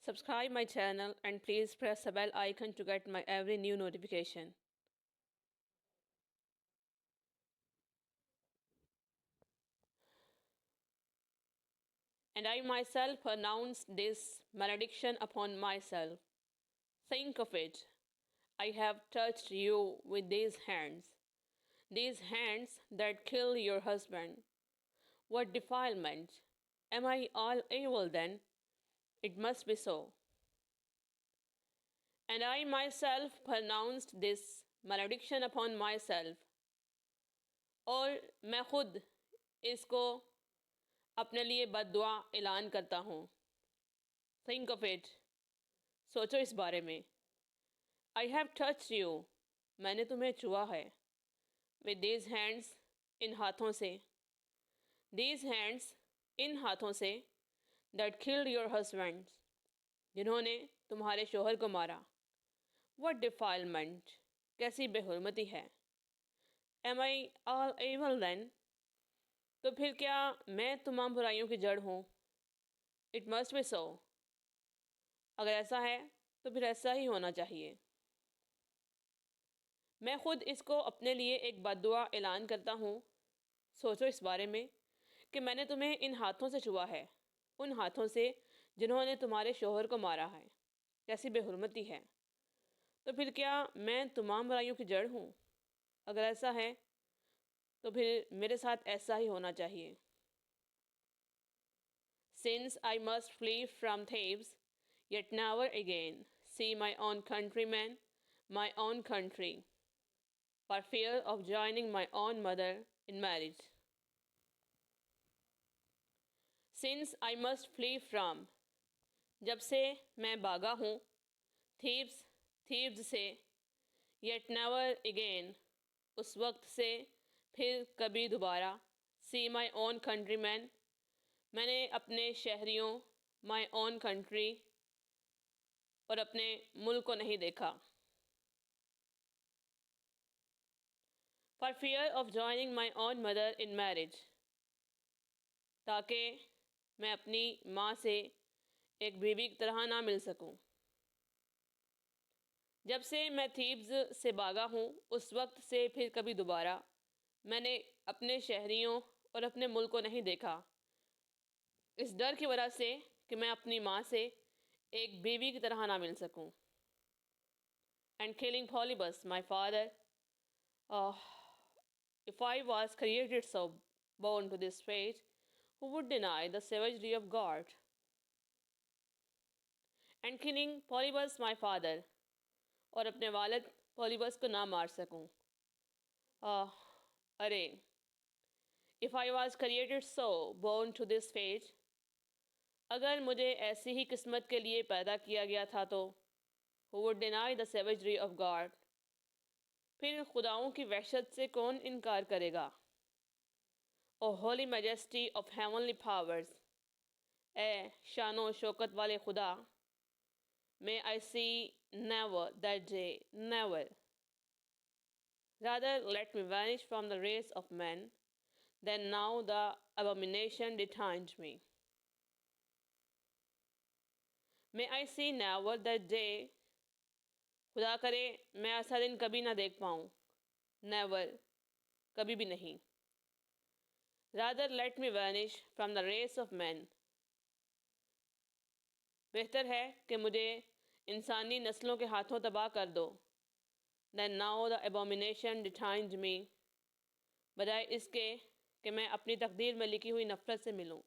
Subscribe my channel and please press the bell icon to get my every new notification. And I myself pronounce this malediction upon myself. Think of it. I have touched you with these hands that kill your husband. What defilement! Am I all evil then? It must be so. And I myself pronounced this malediction upon myself. और मैं खुद इसको अपने लिए बद्दुआ ऐलान करता हूँ. Think of it. सोचो इस बारे में. I have touched you. मैंने तुम्हें छुआ है. With these hands. इन हाथों से. These hands. इन हाथों से. That killed your husband. जिन्होंने तुम्हारे शोहर को मारा. What defilement. कैसी बेहुरमती है. एम आई ऑल एवल देन. तो फिर क्या मैं तमाम बुराइयों की जड़ हूँ. इट मस्ट बी सो. अगर ऐसा है तो फिर ऐसा ही होना चाहिए. मैं खुद इसको अपने लिए एक बद्दुआ ऐलान करता हूँ. सोचो इस बारे में कि मैंने तुम्हें इन हाथों से छुआ है. उन हाथों से जिन्होंने तुम्हारे शोहर को मारा है. कैसी बेहुरमती है. तो फिर क्या मैं तमाम बुराइयों की जड़ हूँ. अगर ऐसा है तो फिर मेरे साथ ऐसा ही होना चाहिए. Since I must flee from Thebes, yet never again see my own countrymen, my own country, for fear of joining my own mother in marriage. Since I must flee from, जब से मैं भागा हूँ. थीब्स से. yet never again, उस वक्त से फिर कभी दोबारा. see my own countrymen, मैंने अपने शहरियों. my own country, और अपने मुल्क को नहीं देखा. for fear of joining my own mother in marriage, ताकि मैं अपनी माँ से एक बीवी की तरह ना मिल सकूं. जब से मैं थीब्स से भागा हूँ उस वक्त से फिर कभी दोबारा मैंने अपने शहरियों और अपने मुल्क को नहीं देखा. इस डर की वजह से कि मैं अपनी माँ से एक बीवी की तरह ना मिल सकूं. And killing Polybus my father. If I was created so born to this fate, who would deny the savagery of God? And killing Polybus my father, और अपने वालिद पॉलीबस को ना मार सकूं. अरे, if I was created so born to this fate, अगर मुझे ऐसी ही किस्मत के लिए पैदा किया गया था तो who would deny the savagery of God, फिर खुदाओं की वहशत से कौन इनकार करेगा. O holy majesty of heavenly powers, ए शानो शौकत वाले खुदा. May I see never that day, never. Rather let me vanish from the race of man than know the abomination destined me. May I see never that day. खुदा करे मैं ऐसा दिन कभी ना देख पाऊँ. नेवर, कभी भी नहीं. Rather let me vanish from the race of man, बेहतर है कि मुझे इंसानी नस्लों के हाथों तबाह कर दो. दैन नाउ द एबोमिनेशन डिटाइंड मी, बजाय इसके कि मैं अपनी तकदीर में लिखी हुई नफ़रत से मिलूं.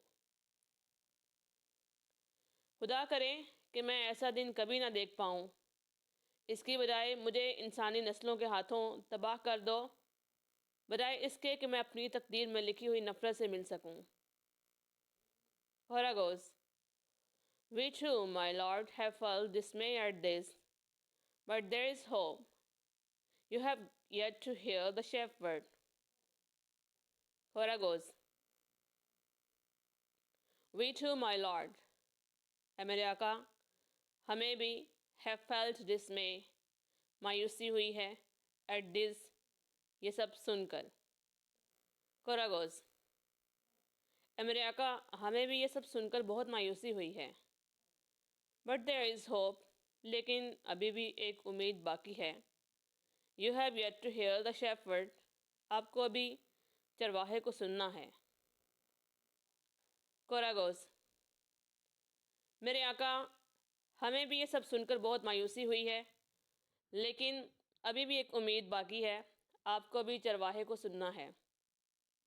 खुदा करे कि मैं ऐसा दिन कभी ना देख पाऊँ. इसकी बजाय मुझे इंसानी नस्लों के हाथों तबाह कर दो, बजाय इसके कि मैं अपनी तकदीर में लिखी हुई नफ़रत से मिल सकूं. Horagos. We too, my lord, have felt dismay at this, but there is hope. You have yet to hear the shepherd. Horagos. We too, my lord, ऐ मेरे आका, हमें भी have felt dismay, मायूसी हुई है. at this, ये सब सुनकर. कोरागोज. मेरे आका, हमें भी ये सब सुनकर बहुत मायूसी हुई है. बट देयर इज़ होप, लेकिन अभी भी एक उम्मीद बाकी है। You have yet to hear the shepherd, आपको अभी चरवाहे को सुनना है। कोरागोस, मेरे आका, हमें भी ये सब सुनकर बहुत मायूसी हुई है, लेकिन अभी भी एक उम्मीद बाकी है, आपको भी चरवाहे को सुनना है।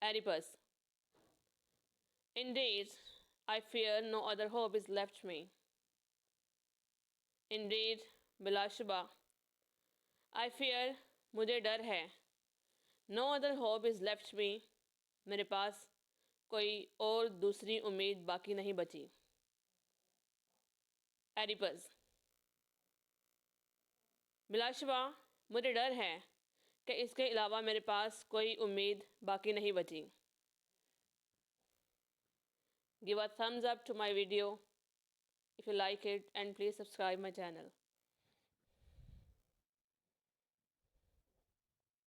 एरिपस, indeed I fear no other hope is left me. Indeed, बिलाशुबा, आई फियर, मुझे डर है, no other hope is left me, मेरे पास कोई और दूसरी उम्मीद बाकी नहीं बची। एरिपस, बिलाशुबा, मुझे डर है कि इसके अलावा मेरे पास कोई उम्मीद बाकी नहीं बची। Give a thumbs up to my video if you like it and please subscribe my channel.